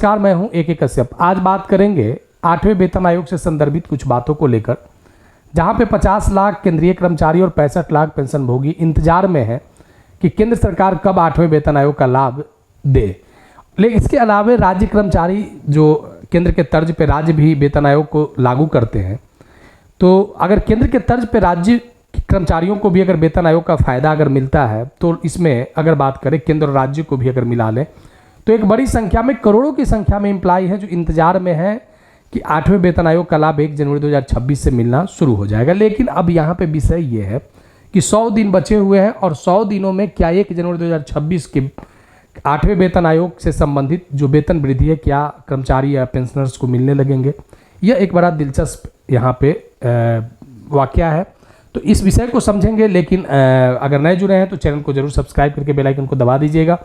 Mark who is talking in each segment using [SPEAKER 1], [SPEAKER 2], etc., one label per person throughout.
[SPEAKER 1] नमस्कार, मैं हूं AK कश्यप। आज बात करेंगे 8वें वेतन आयोग से संदर्भित कुछ बातों को लेकर, जहां पे 50 लाख केंद्रीय कर्मचारी और 65 लाख पेंशनभोगी इंतजार में है कि केंद्र सरकार कब 8वें वेतन आयोग का लाभ दे। लेकिन इसके अलावा राज्य कर्मचारी जो केंद्र के तर्ज पे राज्य भी वेतन आयोग को लागू करते हैं, तो अगर केंद्र के तर्ज पे राज्य कर्मचारियों को भी अगर वेतन आयोग का फायदा अगर मिलता है, तो इसमें अगर बात करें केंद्र और राज्य को भी अगर मिला लें, तो एक बड़ी संख्या में, करोड़ों की संख्या में एम्प्लॉय है जो इंतजार में है कि 8वें वेतन आयोग का लाभ 1 जनवरी 2026 से मिलना शुरू हो जाएगा। लेकिन अब यहाँ पे विषय ये है कि 100 दिन बचे हुए हैं और 100 दिनों में क्या 1 जनवरी 2026 के 8वें वेतन आयोग से संबंधित जो वेतन वृद्धि है, क्या कर्मचारी या पेंशनर्स को मिलने लगेंगे। यह एक बड़ा दिलचस्प यहाँ पे वाकया है, तो इस विषय को समझेंगे। लेकिन अगर नए जुड़े हैं तो चैनल को जरूर सब्सक्राइब करके बेल आइकन को दबा दीजिएगा।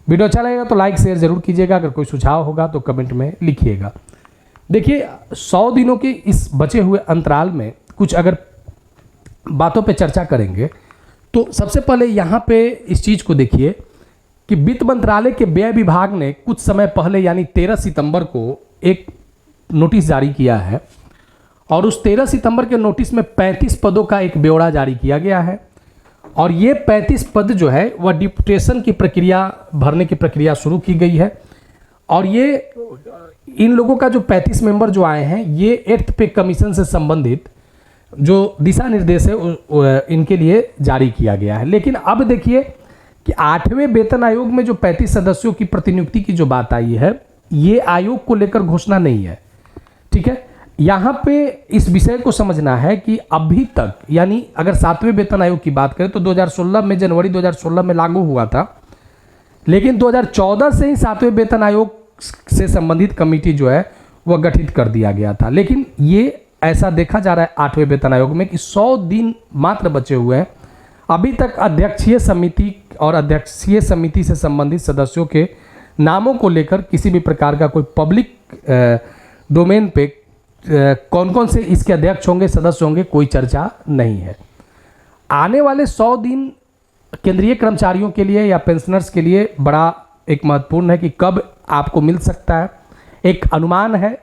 [SPEAKER 1] वीडियो अच्छा लगेगा तो लाइक शेयर जरूर कीजिएगा। अगर कोई सुझाव होगा तो कमेंट में लिखिएगा। देखिए, 100 दिनों के इस बचे हुए अंतराल में कुछ अगर बातों पे चर्चा करेंगे, तो सबसे पहले यहाँ पे इस चीज़ को देखिए कि वित्त मंत्रालय के व्यय विभाग ने कुछ समय पहले यानी 13 सितंबर को एक नोटिस जारी किया है, और उस 13 सितंबर के नोटिस में 35 पदों का एक ब्यौरा जारी किया गया है। और ये 35 पद जो है वह डिप्यूटेशन की प्रक्रिया भरने की प्रक्रिया शुरू की गई है। और ये इन लोगों का जो 35 मेंबर जो आए हैं, ये 8th पे कमीशन से संबंधित जो दिशा निर्देश है इनके लिए जारी किया गया है। लेकिन अब देखिए कि 8वें वेतन आयोग में जो 35 सदस्यों की प्रतिनियुक्ति की जो बात आई है, ये आयोग को लेकर घोषणा नहीं है। ठीक है, यहाँ पे इस विषय को समझना है कि अभी तक, यानी अगर 7वें वेतन आयोग की बात करें तो 2016 में, जनवरी 2016 में लागू हुआ था, लेकिन 2014 से ही 7वें वेतन आयोग से संबंधित कमेटी जो है वह गठित कर दिया गया था। लेकिन ये ऐसा देखा जा रहा है 8वें वेतन आयोग में कि 100 दिन मात्र बचे हुए हैं। अभी तक अध्यक्षीय समिति और अध्यक्षीय समिति से संबंधित सदस्यों के नामों को लेकर किसी भी प्रकार का कोई पब्लिक डोमेन पे कौन कौन से इसके अध्यक्ष होंगे, सदस्य होंगे, कोई चर्चा नहीं है। आने वाले 100 दिन केंद्रीय कर्मचारियों के लिए या पेंशनर्स के लिए बड़ा एक महत्वपूर्ण है कि कब आपको मिल सकता है। एक अनुमान है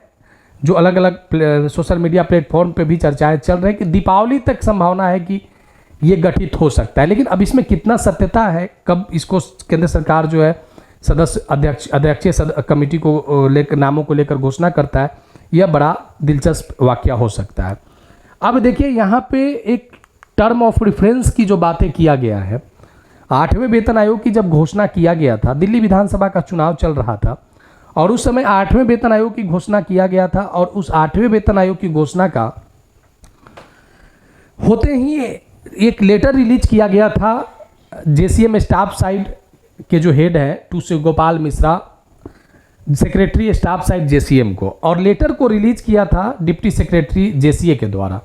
[SPEAKER 1] जो अलग अलग सोशल मीडिया प्लेटफॉर्म पे भी चर्चाएं चल रही है कि दीपावली तक संभावना है कि ये गठित हो सकता है। लेकिन अब इसमें कितना सत्यता है, कब इसको केंद्र सरकार जो है सदस्य अध्यक्षीय कमेटी को लेकर, नामों को लेकर घोषणा करता है, यह बड़ा दिलचस्प वाकया हो सकता है। अब देखिए, यहाँ पे एक टर्म ऑफ रेफरेंस की जो बातें किया गया है, 8वें वेतन आयोग की जब घोषणा किया गया था, दिल्ली विधानसभा का चुनाव चल रहा था और उस समय 8वें वेतन आयोग की घोषणा किया गया था। और उस 8वें वेतन आयोग की घोषणा का होते ही एक लेटर रिलीज किया गया था JCM स्टाफ साइड के जो हेड है to Gopal Mishra, secretary staff side JCM को, और लेटर को रिलीज किया था डिप्टी सेक्रेटरी JCA के द्वारा।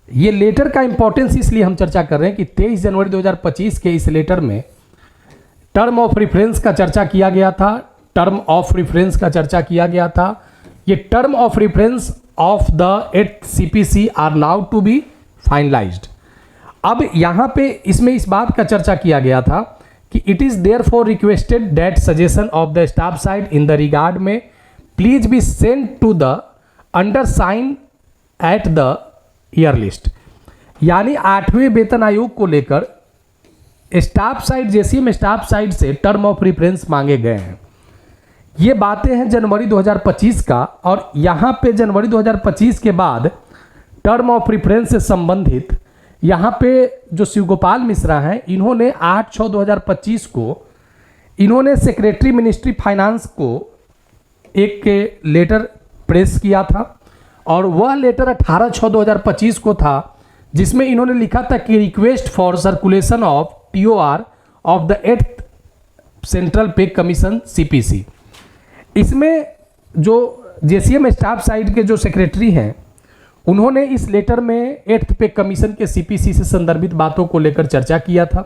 [SPEAKER 1] ये लेटर का इंपॉर्टेंस इसलिए हम चर्चा कर रहे हैं कि 23 जनवरी 2025 के इस लेटर में टर्म ऑफ रेफरेंस का चर्चा किया गया था। टर्म ऑफ रेफरेंस का चर्चा किया गया था। ये term of reference of the 8th CPC are now to be finalised. अब यहाँ पे इसमें इस बात का चर्चा किया गया था कि it is there for requested that suggestion of the staff side in the regard में please be send to the under sign at the year list. यानी 8वें वेतन आयोग को लेकर staff side, JCM staff side से टर्म ऑफ रेफरेंस मांगे गए हैं। ये बातें हैं जनवरी 2025 का, और यहाँ पे जनवरी 2025 के बाद टर्म ऑफ रेफरेंस से संबंधित यहाँ पे जो शिवगोपाल मिश्रा हैं, इन्होंने 8/6/2025 को इन्होंने सेक्रेटरी मिनिस्ट्री फाइनेंस को एक लेटर प्रेस किया था, और वह लेटर 18/6/2025 को था, जिसमें इन्होंने लिखा था कि request for circulation of TOR of the 8th central पे कमीशन CPC। इसमें जो JCM स्टाफ साइड के जो सेक्रेटरी हैं, उन्होंने इस लेटर में 8th पे कमीशन के CPC से संदर्भित बातों को लेकर चर्चा किया था।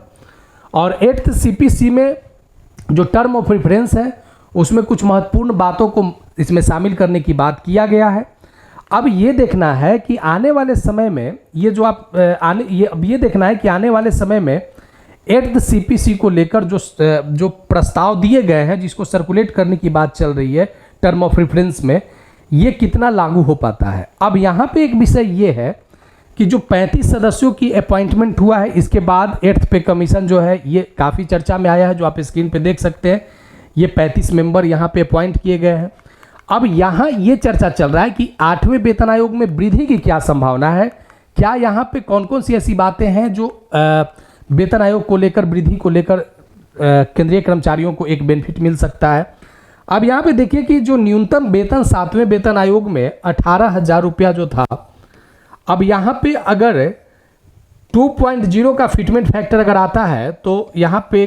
[SPEAKER 1] और 8th CPC में जो टर्म ऑफ रेफरेंस है, उसमें कुछ महत्वपूर्ण बातों को इसमें शामिल करने की बात किया गया है। अब ये देखना है कि आने वाले समय में ये जो आप अब ये देखना है कि आने वाले समय में 8th CPC को लेकर जो प्रस्ताव दिए गए हैं, जिसको सर्कुलेट करने की बात चल रही है टर्म ऑफ रेफरेंस में, ये कितना लागू हो पाता है। अब यहाँ पे एक विषय ये है कि जो 35 सदस्यों की अपॉइंटमेंट हुआ है, इसके बाद 8th पे कमीशन जो है ये काफ़ी चर्चा में आया है, जो आप स्क्रीन पे देख सकते हैं। ये 35 मेंबर यहाँ पे अपॉइंट किए गए हैं। अब यहाँ ये चर्चा चल रहा है कि 8वें वेतन आयोग में वृद्धि की क्या संभावना है, क्या यहाँ पे कौन कौन सी ऐसी बातें हैं जो वेतन आयोग को लेकर, वृद्धि को लेकर केंद्रीय कर्मचारियों को एक बेनिफिट मिल सकता है। अब यहाँ पे देखिए कि जो न्यूनतम वेतन 7वें वेतन आयोग में 18,000 रुपया जो था, अब यहाँ पे अगर 2.0 का फिटमेंट फैक्टर अगर आता है तो यहाँ पे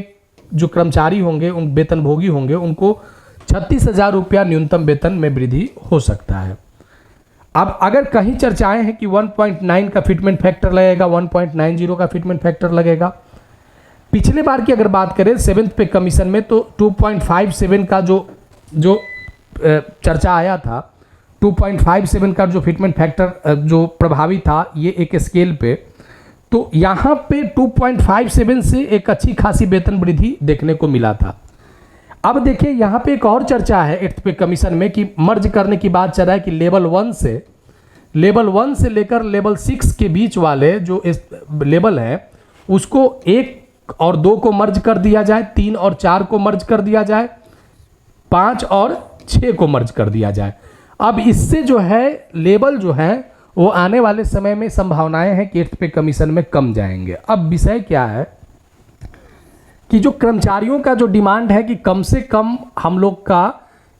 [SPEAKER 1] जो कर्मचारी होंगे, उन वेतनभोगी होंगे, उनको 36,000 रुपया न्यूनतम वेतन में वृद्धि हो सकता है। अब अगर कहीं चर्चाएं हैं कि 1.9 का फिटमेंट फैक्टर लगेगा, 1.90 का फिटमेंट फैक्टर लगेगा। पिछले बार की अगर बात करें 7th पे कमीशन में, तो 2.57 का जो चर्चा आया था, 2.57 का जो फिटमेंट फैक्टर जो प्रभावी था ये एक स्केल पे, तो यहाँ पे 2.57 से एक अच्छी खासी वेतन वृद्धि देखने को मिला था। अब देखिए यहाँ पे एक और चर्चा है 8th पे कमीशन में कि मर्ज करने की बात चल रहा है कि लेवल 1 से लेकर लेवल 6 के बीच वाले जो लेवल है उसको 1 और 2 को मर्ज कर दिया जाए, 3 और 4 को मर्ज कर दिया जाए, 5 और 6 को मर्ज कर दिया जाए। अब इससे जो है लेवल जो है वो आने वाले समय में संभावनाएं हैं कि 8th पे कमीशन में कम जाएंगे। अब विषय क्या है कि जो कर्मचारियों का जो डिमांड है कि कम से कम हम लोग का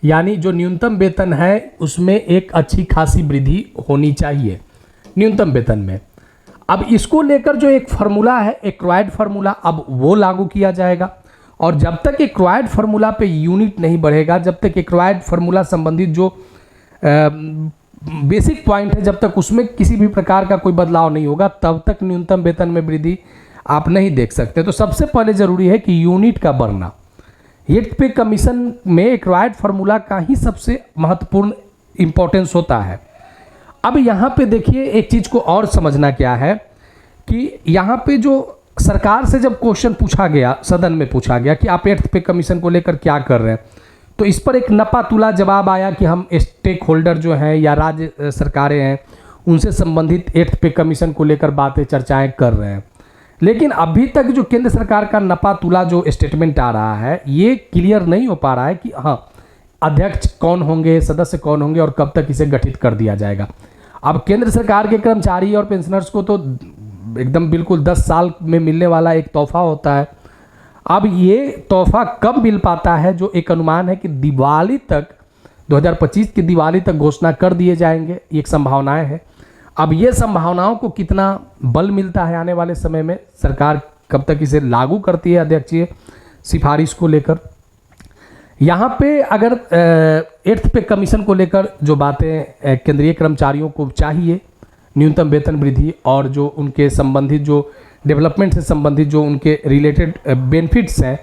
[SPEAKER 1] यानी जो न्यूनतम वेतन है उसमें एक अच्छी खासी वृद्धि होनी चाहिए न्यूनतम वेतन में। अब इसको लेकर जो एक फार्मूला है, एक्वायर्ड फार्मूला, अब वो लागू किया जाएगा। और जब तक एक्वायर्ड फार्मूला पे यूनिट नहीं बढ़ेगा, जब तक एक्वायर्ड फार्मूला संबंधित जो बेसिक पॉइंट है, जब तक उसमें किसी भी प्रकार का कोई बदलाव नहीं होगा, तब तक न्यूनतम वेतन में वृद्धि आप नहीं देख सकते। तो सबसे पहले जरूरी है कि यूनिट का बढ़ना। 8th पे कमीशन में एक्वायर्ड फार्मूला का ही सबसे महत्वपूर्ण इंपॉर्टेंस होता है। अब यहाँ पे देखिए एक चीज़ को और समझना क्या है कि यहाँ पे जो सरकार से जब क्वेश्चन पूछा गया, सदन में पूछा गया कि आप 8th पे कमीशन को लेकर क्या कर रहे हैं, तो इस पर एक नपा तुला जवाब आया कि हम स्टेक होल्डर जो हैं या राज्य सरकारें हैं उनसे संबंधित 8th पे कमीशन को लेकर बातें चर्चाएं कर रहे हैं। लेकिन अभी तक जो केंद्र सरकार का नपा तुला जो स्टेटमेंट आ रहा है ये क्लियर नहीं हो पा रहा है कि हाँ अध्यक्ष कौन होंगे, सदस्य कौन होंगे और कब तक इसे गठित कर दिया जाएगा। अब केंद्र सरकार के कर्मचारी और पेंशनर्स को तो एकदम बिल्कुल 10 साल में मिलने वाला एक तोहफा होता है। अब ये तोहफा कब मिल पाता है, जो एक अनुमान है कि दिवाली तक, 2025 की दिवाली तक घोषणा कर दिए जाएंगे, एक संभावनाएं है। अब ये संभावनाओं को कितना बल मिलता है आने वाले समय में, सरकार कब तक इसे लागू करती है अध्यक्षीय सिफारिश को लेकर। यहाँ पे अगर 8th पे कमीशन को लेकर जो बातें केंद्रीय कर्मचारियों को चाहिए, न्यूनतम वेतन वृद्धि और जो उनके संबंधित जो डेवलपमेंट से संबंधित जो उनके रिलेटेड बेनिफिट्स हैं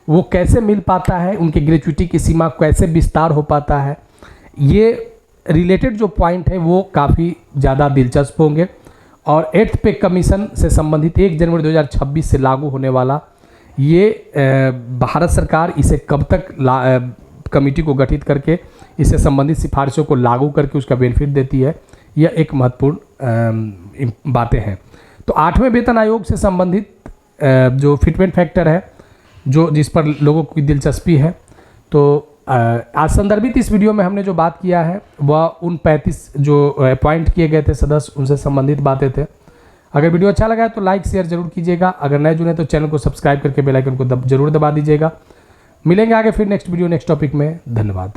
[SPEAKER 1] वो कैसे मिल पाता है, उनके ग्रेच्युटी की सीमा कैसे विस्तार हो पाता है, ये रिलेटेड जो पॉइंट है वो काफ़ी ज़्यादा दिलचस्प होंगे। और 8th पे कमीशन से संबंधित 1 जनवरी 2026 से लागू होने वाला ये भारत सरकार इसे कब तक कमेटी को गठित करके इससे संबंधित सिफारिशों को लागू करके उसका बेनिफिट देती है, यह एक महत्वपूर्ण बातें हैं। तो 8वें वेतन आयोग से संबंधित जो फिटमेंट फैक्टर है, जो जिस पर लोगों की दिलचस्पी है, तो आज संदर्भित इस वीडियो में हमने जो बात किया है वह उन 35 जो अपॉइंट किए गए थे सदस्य, उनसे संबंधित बातें थे। अगर वीडियो अच्छा लगा है तो लाइक शेयर जरूर कीजिएगा। अगर नए जुड़े तो चैनल को सब्सक्राइब करके बेल आइकन को जरूर दबा दीजिएगा। मिलेंगे आगे फिर नेक्स्ट वीडियो नेक्स्ट टॉपिक में। धन्यवाद।